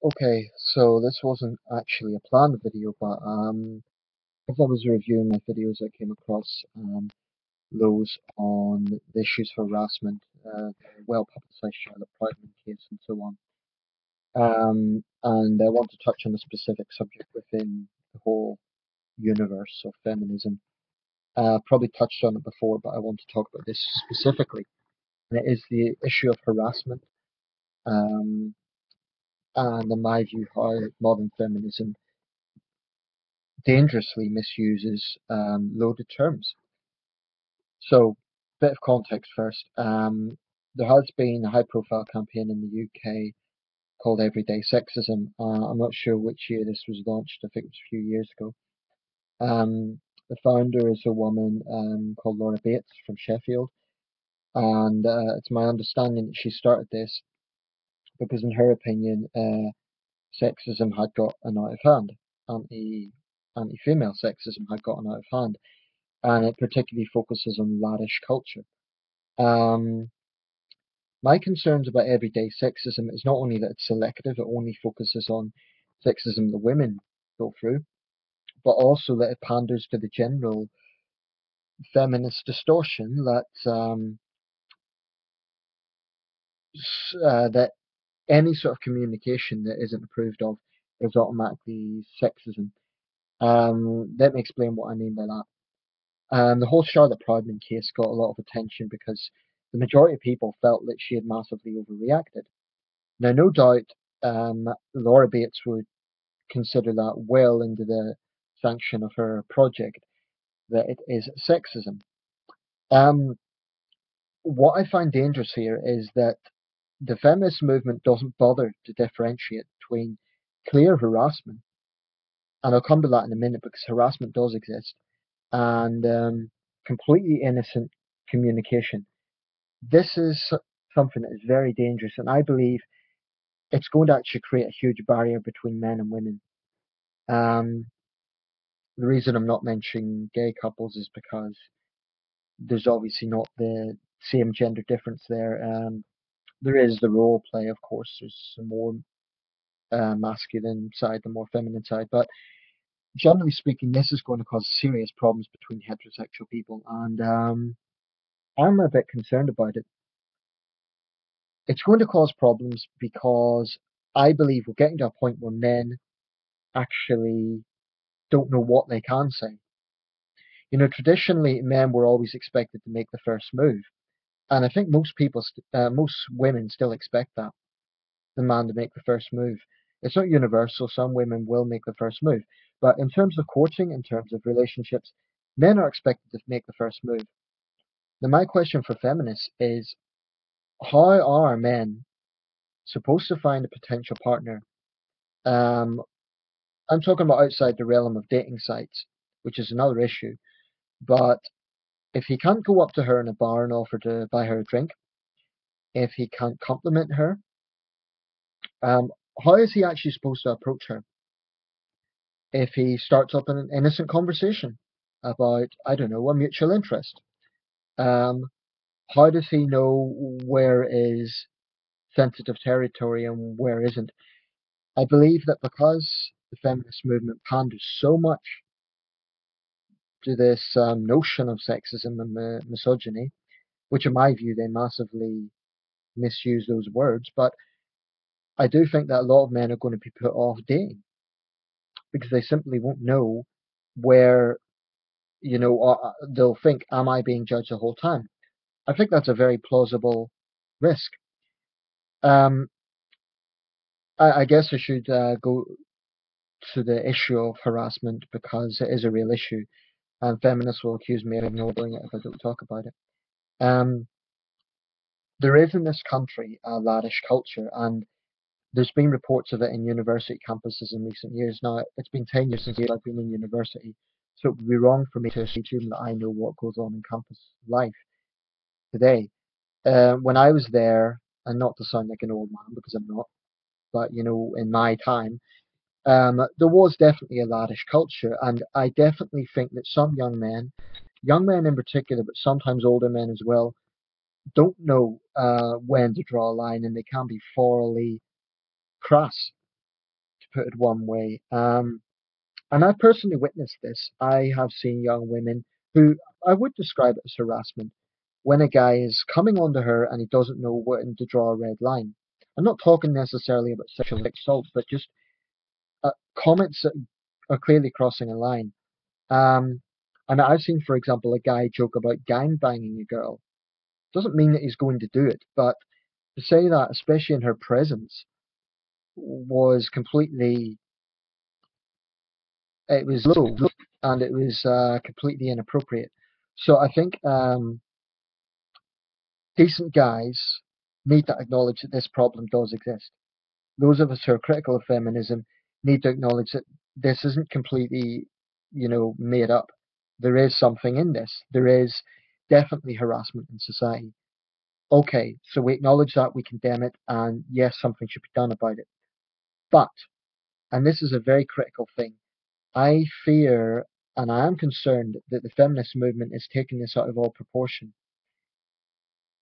Okay, so this wasn't actually a planned video, but as I was reviewing my videos, I came across those on the issues of harassment, the well-publicized Charlotte Prideman case, and so on. And I want to touch on a specific subject within the whole universe of feminism. Probably touched on it before, but I want to talk about this specifically, and it is the issue of harassment. Um, and in my view, how modern feminism dangerously misuses loaded terms. So, bit of context first. There has been a high-profile campaign in the UK called Everyday Sexism. I'm not sure which year this was launched. I think it was a few years ago. The founder is a woman called Laura Bates from Sheffield, and it's my understanding that she started this because, in her opinion, sexism had gotten out of hand. Anti anti-female sexism had gotten out of hand, and it particularly focuses on laddish culture. Um, my concerns about everyday sexism is not only that it's selective, it only focuses on sexism that women go through, but also that it panders to the general feminist distortion that any sort of communication that isn't approved of is automatically sexism. Let me explain what I mean by that. The whole Charlotte Prideman case got a lot of attention because the majority of people felt that she had massively overreacted. Now, no doubt, Laura Bates would consider that well into the sanction of her project, that it is sexism. Um, what I find dangerous here is that the feminist movement doesn't bother to differentiate between clear harassment, and I'll come to that in a minute because harassment does exist, and completely innocent communication. This is something that is very dangerous, and I believe it's going to actually create a huge barrier between men and women. Um, the reason I'm not mentioning gay couples is because there's obviously not the same gender difference there. There is the role play, of course. There's a more masculine side, the more feminine side, but generally speaking, this is going to cause serious problems between heterosexual people, and I'm a bit concerned about it. It's going to cause problems because I believe we're getting to a point where men actually don't know what they can say. You know, traditionally, men were always expected to make the first move, and I think most women still expect that the man to make the first move. It's not universal. Some women will make the first move, but in terms of courting, in terms of relationships, men are expected to make the first move. Now, my question for feminists is: how are men supposed to find a potential partner? Um, I'm talking about outside the realm of dating sites, which is another issue. But if he can't go up to her in a bar and offer to buy her a drink, if he can't compliment her, um, how is he actually supposed to approach her? If he starts up an innocent conversation about, I don't know, a mutual interest, um, how does he know where is sensitive territory and where isn't? I believe that because the feminist movement panders so much to this notion of sexism and misogyny, which in my view they massively misuse those words, but I do think that a lot of men are going to be put off dating because they simply won't know where, they'll think, am I being judged the whole time? I think that's a very plausible risk. Um, I guess I should go to the issue of harassment because it is a real issue, and feminists will accuse me of ignoring it if I don't talk about it. Um, there is in this country a laddish culture, and there's been reports of it in university campuses in recent years. Now, it's been 10 years since I've been in university, so it would be wrong for me to assume that I know what goes on in campus life today. When I was there, and not to sound like an old man because I'm not, but in my time, there was definitely a laddish culture, and I definitely think that some young men in particular, but sometimes older men as well, don't know when to draw a line, and they can be thoroughly crass. put it one way. And I've personally witnessed this. I have seen young women who I would describe it as harassment when a guy is coming onto her and he doesn't know when to draw a red line. I'm not talking necessarily about sexual assault, but just comments that are clearly crossing a line. Um, and I've seen, for example, a guy joke about gang banging a girl. Doesn't mean that he's going to do it, but to say that, especially in her presence, was completely, it was low and it was completely inappropriate. So I think decent guys need to acknowledge that this problem does exist. Those of us who are critical of feminism need to acknowledge that this isn't completely, made up. There is something in this. There is definitely harassment in society. Okay, so we acknowledge that, we condemn it, and yes, something should be done about it. But, and this is a very critical thing, I fear and I am concerned that the feminist movement is taking this out of all proportion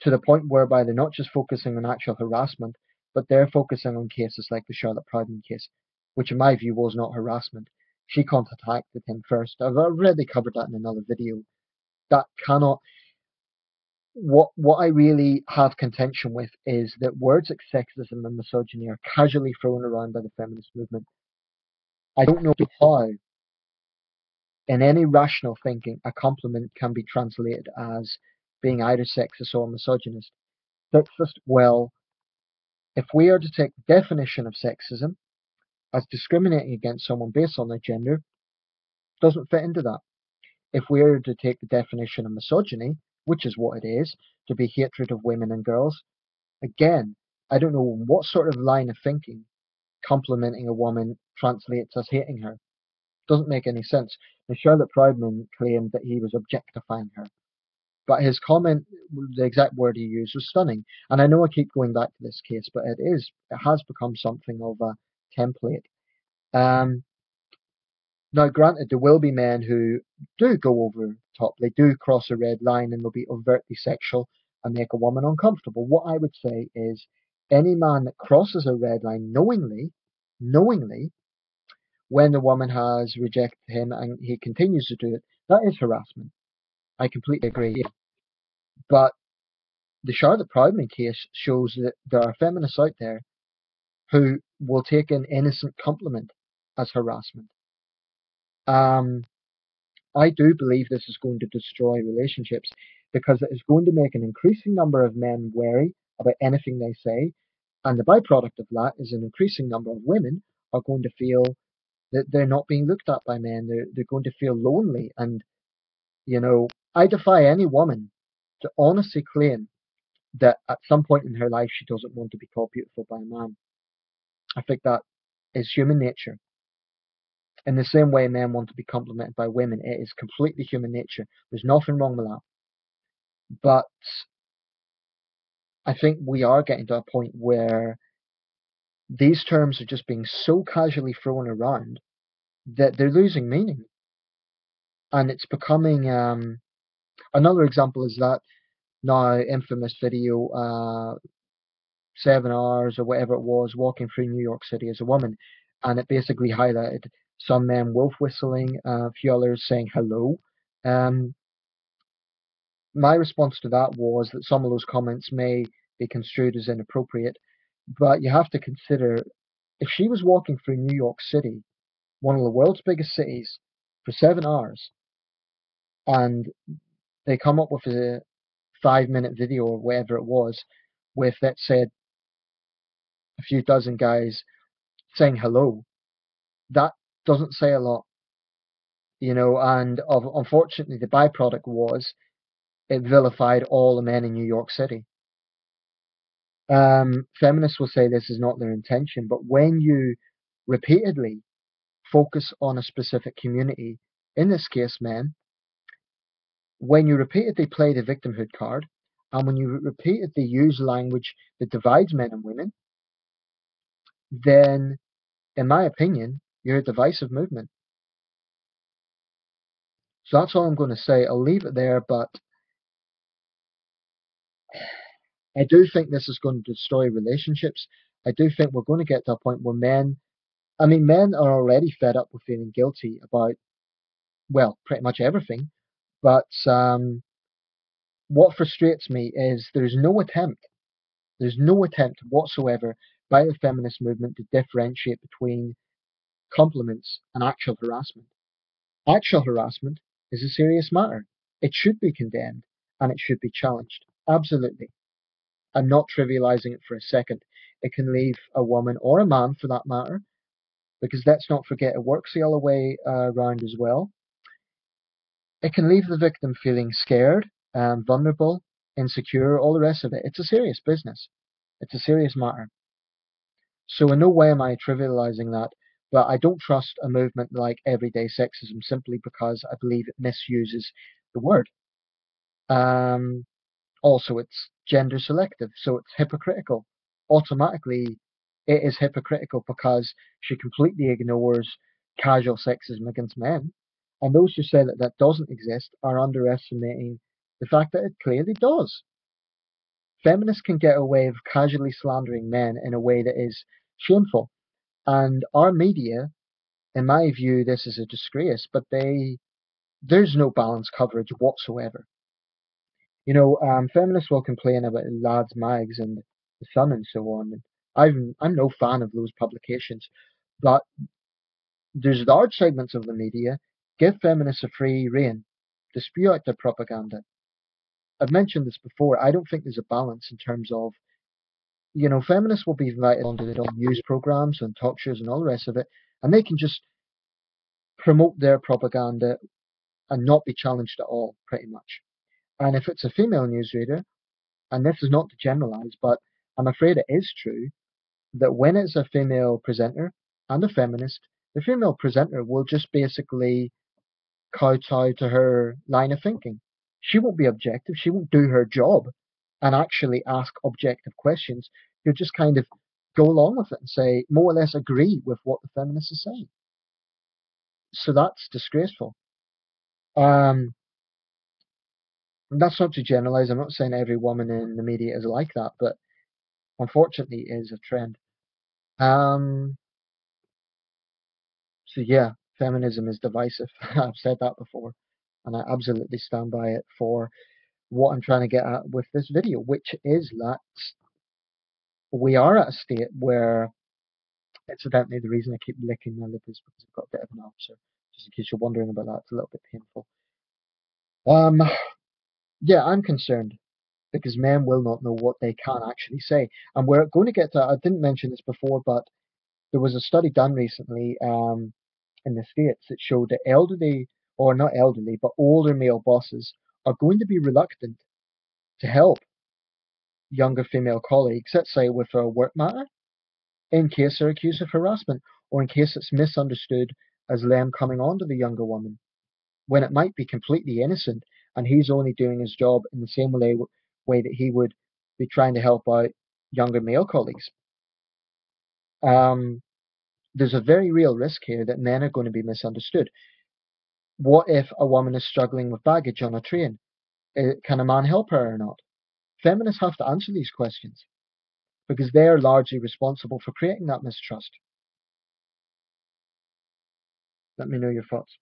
to the point whereby they're not just focusing on actual harassment, but they're focusing on cases like the Charlotte Proudman case, which in my view was not harassment. She contacted him first. I've already covered that in another video. That cannot. What I really have contention with is that words like sexism and misogyny are casually thrown around by the feminist movement. I don't know how, in any rational thinking, a compliment can be translated as being either sexist or misogynist. Sexist, well, if we are to take the definition of sexism as discriminating against someone based on their gender, doesn't fit into that. If we are to take the definition of misogyny, which is what it is, to be hatred of women and girls, again, I don't know what sort of line of thinking complimenting a woman translates as hating her. Doesn't make any sense. Now, Charlotte Proudman claimed that he was objectifying her, but his comment, the exact word he used, was stunning. And I know I keep going back to this case, but it has become something of a template. Um, Now, granted, there will be men who do go over the top. They do cross a red line and they'll be overtly sexual and make a woman uncomfortable. What I would say is any man that crosses a red line knowingly, when the woman has rejected him and he continues to do it, that is harassment. I completely agree. But the Charlotte Proudman case shows that there are feminists out there who will take an innocent compliment as harassment. Um, I do believe this is going to destroy relationships because it is going to make an increasing number of men wary about anything they say. And the byproduct of that is an increasing number of women are going to feel that they're not being looked at by men. They're going to feel lonely. And, I defy any woman to honestly claim that at some point in her life she doesn't want to be called beautiful by a man. I think that is human nature. In the same way men want to be complimented by women, it is completely human nature. There's nothing wrong with that. But I think we are getting to a point where these terms are just being so casually thrown around that they're losing meaning. And it's becoming another example is that now infamous video, 7 hours or whatever it was, walking through New York City as a woman. And it basically highlighted some men wolf whistling, a few others saying hello. Um, my response to that was that some of those comments may be construed as inappropriate, but you have to consider if she was walking through New York City, one of the world's biggest cities, for 7 hours, and they come up with a 5 minute video or whatever it was, with that said a few dozen guys saying hello, that doesn't say a lot, and unfortunately the byproduct was it vilified all the men in New York City. Feminists will say this is not their intention, but when you repeatedly focus on a specific community, in this case men, when you repeatedly play the victimhood card, and when you repeatedly use language that divides men and women, then, in my opinion, you're a divisive movement. So that's all I'm going to say. I'll leave it there, but I do think this is going to destroy relationships. I do think we're going to get to a point where men I mean, men are already fed up with feeling guilty about, well, pretty much everything. But what frustrates me is there's no attempt whatsoever by the feminist movement to differentiate between compliments and actual harassment. Actual harassment is a serious matter. It should be condemned and it should be challenged. Absolutely. I'm not trivializing it for a second. It can leave a woman or a man, for that matter, because let's not forget it works the other way around as well. It can leave the victim feeling scared, vulnerable, insecure, all the rest of it. It's a serious business. It's a serious matter. So in no way am I trivializing that, but I don't trust a movement like everyday sexism simply because I believe it misuses the word. Um, Also, it's gender selective, so it's hypocritical. Automatically, it is hypocritical because she completely ignores casual sexism against men. And those who say that that doesn't exist are underestimating the fact that it clearly does. Feminists can get away with casually slandering men in a way that is shameful. And our media, in my view, this is a disgrace, but there's no balanced coverage whatsoever. Feminists will complain about lads' mags and the Sun and so on. And I'm no fan of those publications, but there's large segments of the media give feminists a free rein to spew out their propaganda. I've mentioned this before. I don't think there's a balance in terms of, feminists will be invited onto their own news programs and talk shows and all the rest of it, and they can just promote their propaganda and not be challenged at all, pretty much. And if it's a female newsreader, and this is not to generalize, but I'm afraid it is true, that when it's a female presenter and a feminist, the female presenter will just basically kowtow to her line of thinking. She won't be objective, she won't do her job and actually ask objective questions. You'll just kind of go along with it and say, more or less agree with what the feminist is saying. So that's disgraceful. Um, that's not to generalize. I'm not saying every woman in the media is like that, but unfortunately, it is a trend. Um, So yeah, feminism is divisive. I've said that before, and I absolutely stand by it for what I'm trying to get at with this video, which is that we are at a state where, incidentally, the reason I keep licking my lip is because I've got a bit of an ulcer. Just in case you're wondering about that, it's a little bit painful. Um, yeah, I'm concerned because men will not know what they can actually say, and we're going to get to. I didn't mention this before, but there was a study done recently. In the States that showed that elderly, or not elderly, but older male bosses are going to be reluctant to help younger female colleagues, let's say with a work matter, in case they're accused of harassment, or in case it's misunderstood as them coming on to the younger woman, when it might be completely innocent and he's only doing his job in the same way that he would be trying to help out younger male colleagues. Um, there's a very real risk here that men are going to be misunderstood. What if a woman is struggling with baggage on a train? Can a man help her or not? Feminists have to answer these questions because they are largely responsible for creating that mistrust. Let me know your thoughts.